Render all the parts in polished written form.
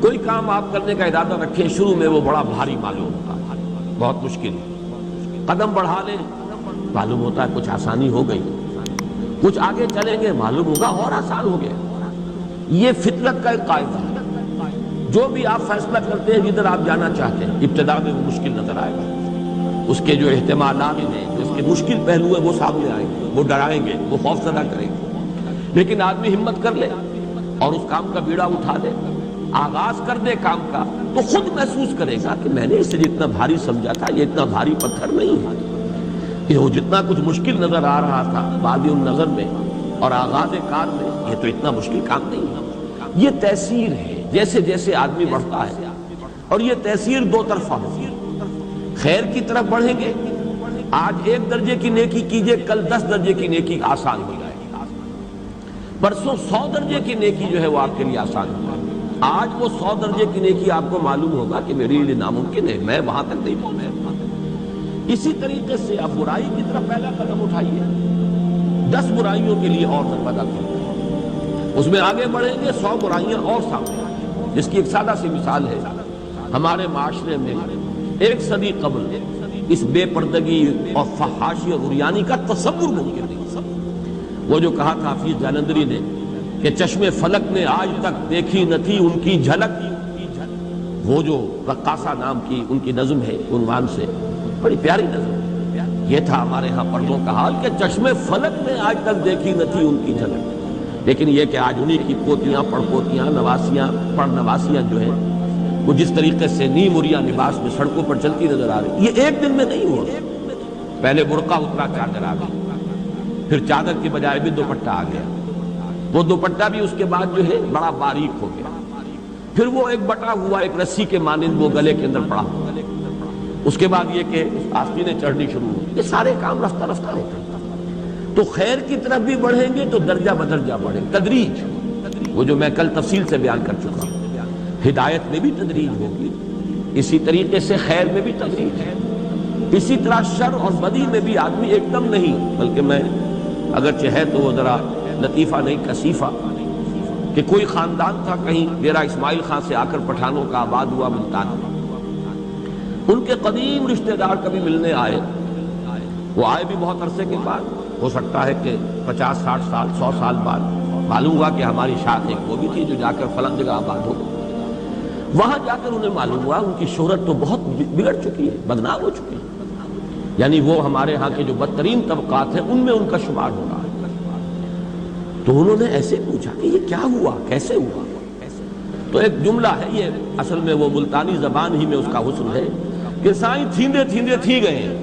کوئی کام آپ کرنے کا ارادہ رکھیں، شروع میں وہ بڑا بھاری معلوم ہوتا ہے، بہت مشکل، قدم بڑھا لیں معلوم ہوتا ہے کچھ آسانی ہو گئی، کچھ آگے چلیں گے معلوم ہوگا اور آسان ہو گیا۔ یہ فطرت کا ایک قاعدہ ہے، جو بھی آپ فیصلہ کرتے ہیں جدھر آپ جانا چاہتے ہیں ابتدا میں وہ مشکل نظر آئے گا، اس کے جو احتمالات ہیں، جو اس کے مشکل پہلو ہیں وہ سامنے آئیں گے، وہ ڈرائیں گے، وہ خوف زدہ کریں گے، لیکن آدمی ہمت کر لے اور اس کام کا بیڑا اٹھا دے، آغاز کر دے کام کا، تو خود محسوس کرے گا کہ میں نے اسے جتنا بھاری سمجھا تھا یہ اتنا بھاری پتھر نہیں ہے، کہ وہ جتنا کچھ مشکل نظر آ رہا تھا بادی النظر میں اور آغاز کار میں، یہ تو اتنا مشکل کام نہیں ہے۔ یہ تیسیر ہے، جیسے جیسے آدمی بڑھتا ہے، اور یہ تیسیر دو طرفہ ہوتی ہے، خیر کی طرف بڑھیں گے، آج 1 درجے کی نیکی کیجئے، کل 10 درجے کی نیکی آسان ہو جائے گی، پرسوں 100 درجے کی نیکی جو ہے وہ آپ کے لیے آسان ہو جائے گی، آج وہ 100 درجے کی نیکی آپ کو معلوم ہوگا کہ میرے لیے ناممکن ہے، میں وہاں تک نہیں پہنچ سکتا۔ اسی طریقے سے آپ برائی کی طرف پہلا قدم اٹھائیے، 10 برائیوں کے لیے اور دروازہ کھولتے ہیں، اس میں آگے بڑھیں گے 100 برائیاں اور سامنے آئیں گی، جس کی ایک سادہ سی مثال ہے، ہمارے معاشرے میں 1 صدی قبل اس بے پردگی اور فحاشی اور عریانی کا تصور ممکن نہیں۔ وہ جو کہا تھا حافظ جالندری نے کہ چشم فلک نے آج تک دیکھی نہ تھی ان کی جھلک، وہ جو رقاصہ نام کی ان کی نظم ہے عنوان سے، بڑی پیاری نظم، یہ تھا ہمارے ہاں پردوں کا حال کہ چشم فلک نے آج تک دیکھی نہ تھی ان کی جھلک، لیکن یہ کہ آج انہی کی پوتیاں، پڑپوتیاں، نواسیاں، پڑنواسیاں جو ہیں وہ جس طریقے سے نیم عریاں لباس میں سڑکوں پر چلتی نظر آ رہی، یہ ایک دن میں نہیں ہوا، پہلے برقع اترا چادر آ گئی، پھر چادر کی بجائے بھی دوپٹہ آ گیا، وہ دوپٹہ بھی اس کے بعد جو ہے بڑا باریک ہو گیا، پھر وہ ایک بٹا ہوا ایک رسی کے مانند وہ گلے کے اندر پڑا ہوا، اس کے بعد یہ کہ آستینیں چڑھنی شروع ہو، یہ سارے کام رفتہ رفتہ ہوتے ہیں۔ تو خیر کی طرف بھی بڑھیں گے تو درجہ بدرجہ بڑھیں، تدریج، وہ جو میں کل تفصیل سے بیان کر چکا ہوں، ہدایت میں بھی تدریج ہوگی، اسی طریقے سے خیر میں بھی تدریج ہے، اسی طرح شر اور بدی میں بھی آدمی ایک دم نہیں، بلکہ میں اگرچہ ہے تو وہ ذرا لطیفہ نہیں کثیفہ، کہ کوئی خاندان تھا کہیں ڈیرہ اسماعیل خان سے آ کر پٹھانوں کا آباد ہوا ملتان میں، ان کے قدیم رشتہ دار کبھی ملنے آئے، وہ آئے بھی بہت عرصے کے بعد، ہو سکتا ہے کہ 50-60 سال 100 سال بعد معلوم ہوا کہ ہماری شاخ ایک وہ بھی تھی جو جا کر فلاں جگہ آباد ہو گئی، وہاں جا کر انہیں معلوم ہوا ان کی شہرت تو بہت بگڑ چکی ہے، بدنام ہو چکی ہے، یعنی وہ ہمارے ہاں کے جو بدترین طبقات ہیں ان میں ان کا شمار ہو رہا ہے۔ تو انہوں نے ایسے پوچھا کہ یہ کیا ہوا، کیسے ہوا؟ تو ایک جملہ ہے، یہ اصل میں وہ ملتانی زبان ہی میں اس کا حسن ہے کہ سائیں تھیندے تھیندے تھی گئے ہیں،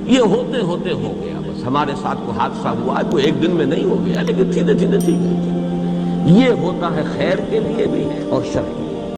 یہ ہوتے ہوتے ہو گیا، بس ہمارے ساتھ کوئی حادثہ ہوا ہے، کوئی ایک دن میں نہیں ہو گیا، لیکن تھیندے تھیندے تھی گئے۔ یہ ہوتا ہے خیر کے لیے بھی اور شر کے لیے۔